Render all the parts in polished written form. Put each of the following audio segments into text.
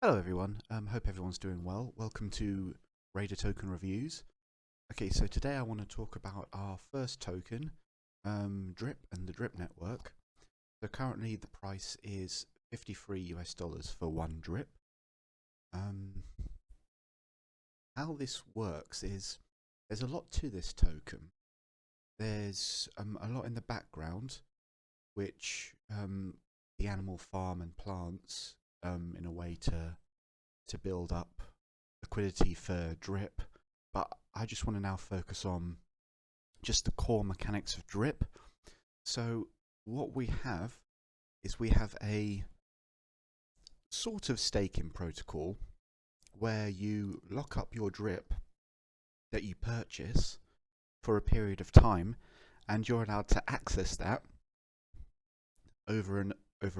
Hello everyone, hope everyone's doing well. Welcome to Raider Token Reviews. Okay, so today I want to talk about our first token, DRIP and the DRIP network. So currently the price is $53 for one DRIP. How this works is there's a lot to this token. There's a lot in the background which the animal farm and plants in a way to build up liquidity for DRIP, but I just want to now focus on just the core mechanics of DRIP. So what we have is we have a sort of staking protocol where you lock up your DRIP that you purchase for a period of time, and you're allowed to access that over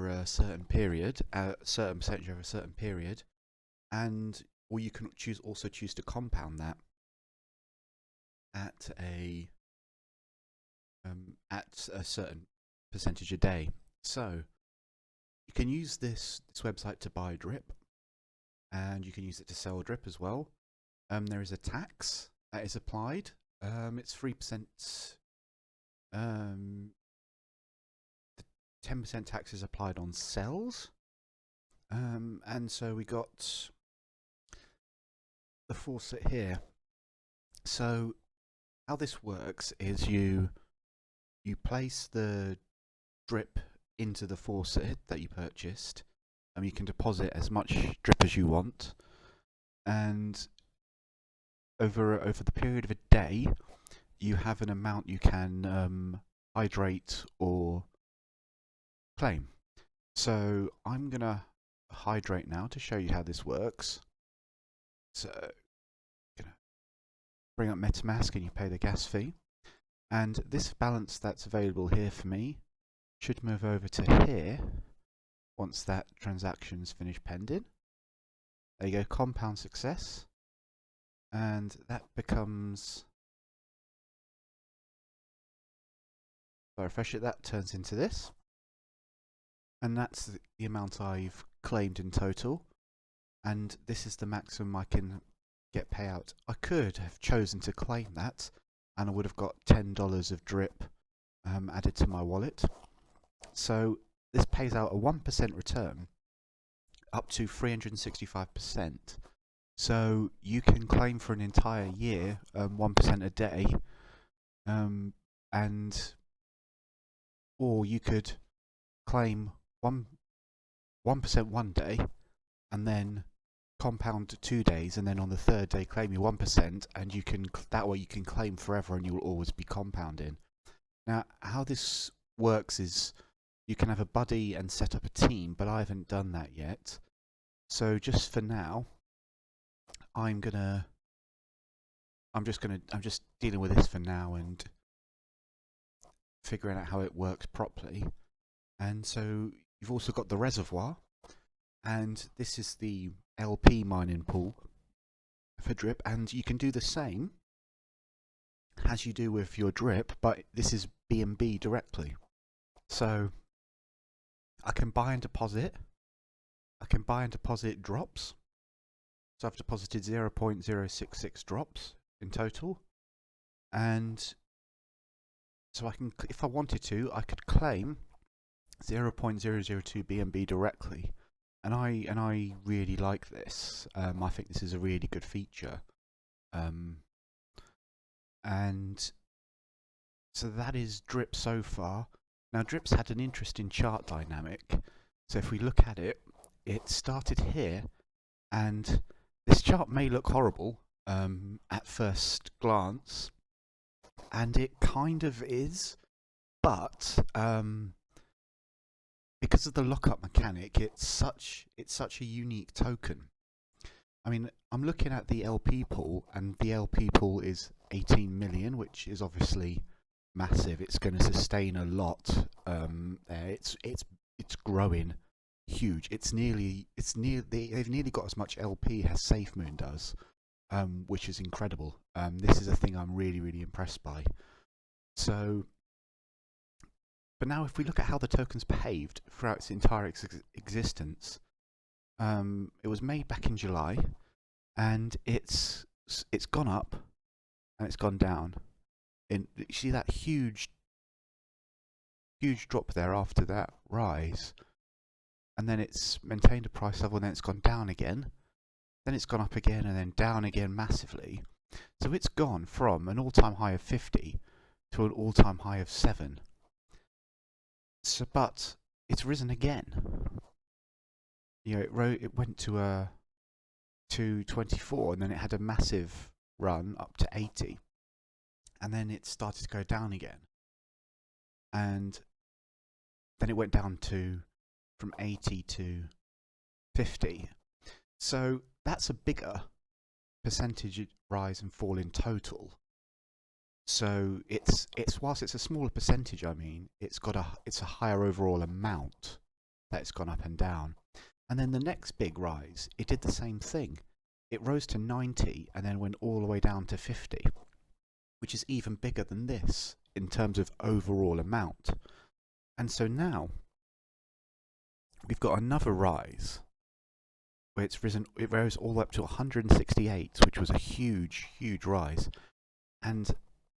a certain period, a certain percentage over a certain period, or you can also choose to compound that at a certain percentage a day. So you can use this website to buy DRIP, and you can use it to sell DRIP as well. There is a tax that is applied. It's 3%. The 10% tax is applied on sells, and so we got the faucet here. So how this works is you place the DRIP into the faucet that you purchased, and you can deposit as much DRIP as you want, and over the period of a day you have an amount you can hydrate or claim. So I'm gonna hydrate now to show you how this works. So gonna bring up MetaMask and you pay the gas fee, and this balance that's available here for me should move over to here once that transaction's finished pending. There you go, compound success, and that becomes, if I refresh it, that turns into this, and that's the amount I've claimed in total, and this is the maximum I can get payout. I could have chosen to claim that, and I would have got $10 of DRIP added to my wallet. So this pays out a 1% return up to 365%. So you can claim for an entire year 1% a day, or you could claim 1% one day, and then compound 2 days, and then on the third day claim your 1%, and you can that way you can claim forever, and you will always be compounding. Now, how this works is you can have a buddy and set up a team, but I haven't done that yet. So just for now, I'm just dealing with this for now and figuring out how it works properly. And so you've also got the reservoir, and this is the LP mining pool for DRIP, and you can do the same as you do with your DRIP, but this is BNB directly. So I can buy and deposit. I can buy and deposit drops. So I've deposited 0.066 drops in total, and so I can, if I wanted to, I could claim 0.002 BNB directly, and I really like this. I think this is a really good feature, and so that is DRIP so far. Now DRIP's had an interesting chart dynamic. So if we look at it, it started here, and this chart may look horrible at first glance, and it kind of is, but because of the lockup mechanic, it's such a unique token. I mean, I'm looking at the LP pool, and the LP pool is 18 million, which is obviously massive. It's going to sustain a lot. It's growing huge. They've nearly got as much LP as SafeMoon does, which is incredible. This is a thing I'm really impressed by. So, but now if we look at how the token's behaved throughout its entire existence, It was made back in July, and it's gone up and it's gone down. You see that huge drop there after that rise, and then it's maintained a price level, and then it's gone down again, then it's gone up again, and then down again massively. So it's gone from an all-time high of 50 to an all-time high of 7. So, but it's risen again. It went to 24, and then it had a massive run up to 80, and then it started to go down again, and then it went down to from 80 to 50. So that's a bigger percentage rise and fall in total. So it's whilst it's a smaller percentage, I mean, it's a higher overall amount that it's gone up and down. And then the next big rise, it did the same thing. It rose to 90 and then went all the way down to 50, which is even bigger than this in terms of overall amount. And so now we've got another rise where it rose all the way up to 168, which was a huge, huge rise. And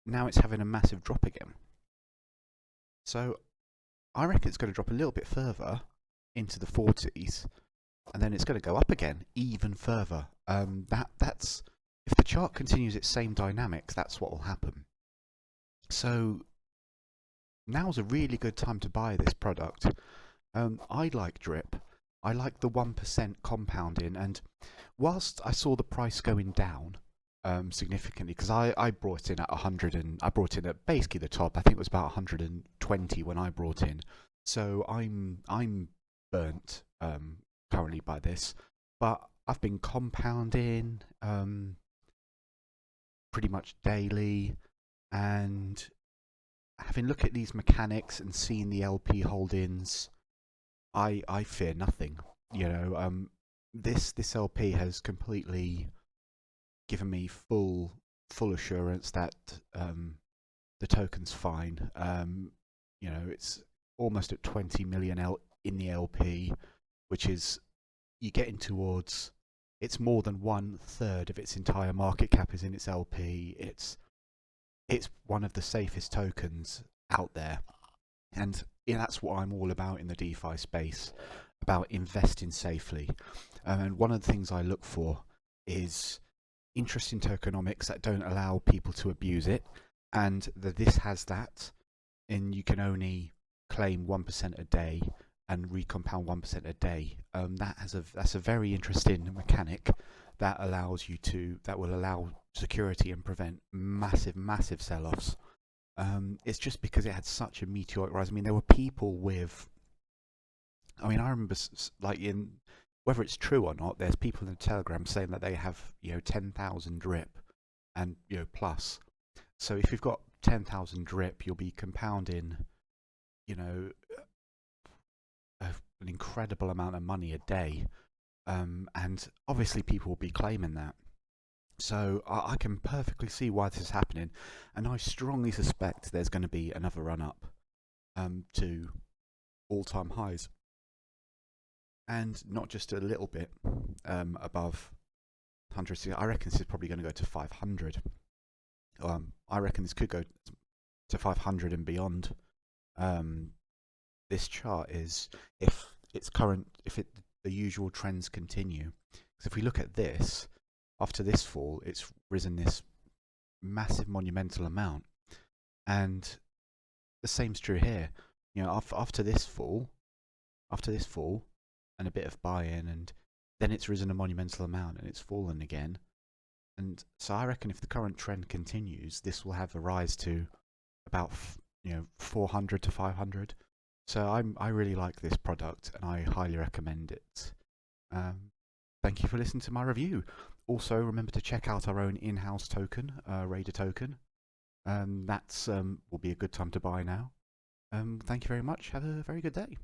now it's having a massive drop again. So I reckon it's going to drop a little bit further into the 40s, and then it's going to go up again even further. That's if the chart continues its same dynamics, that's what will happen. So now's a really good time to buy this product. I like drip. I like the 1% compounding, and whilst I saw the price going down significantly, because I brought in at 100, and I brought in at basically the top. I think it was about 120 when I brought in. So I'm burnt currently by this, but I've been compounding pretty much daily, and having looked at these mechanics and seeing the LP holdings, I fear nothing. This LP has completely given me full assurance that the token's fine. It's almost at 20 million in the LP, which is you're getting towards. It's more than 1/3 of its entire market cap is in its LP. It's one of the safest tokens out there, and that's what I'm all about in the DeFi space, about investing safely. And one of the things I look for is interesting tokenomics that don't allow people to abuse it, and this has that, and you can only claim 1% a day and recompound 1% a day. That's a very interesting mechanic that will allow security and prevent massive sell-offs. It's just because it had such a meteoric rise. I mean, there were people with. I mean, I remember whether it's true or not. There's people in the Telegram saying that they have 10,000 drip, and plus. So if you've got 10,000 drip, you'll be compounding, an incredible amount of money a day, and obviously people will be claiming that. So I can perfectly see why this is happening, and I strongly suspect there's going to be another run-up to all-time highs, and not just a little bit above 100. I reckon this is probably going to go to 500. I reckon this could go to 500 and beyond. This chart is, if the usual trends continue. Because if we look at this, after this fall, it's risen this massive monumental amount, and the same's true here. After this fall, and a bit of buy-in, and then it's risen a monumental amount, and it's fallen again. And so I reckon if the current trend continues, this will have a rise to about 400 to 500. So I really like this product, and I highly recommend it. Thank you for listening to my review. Also, remember to check out our own in-house token, Raider token. That's will be a good time to buy now. Thank you very much. Have a very good day.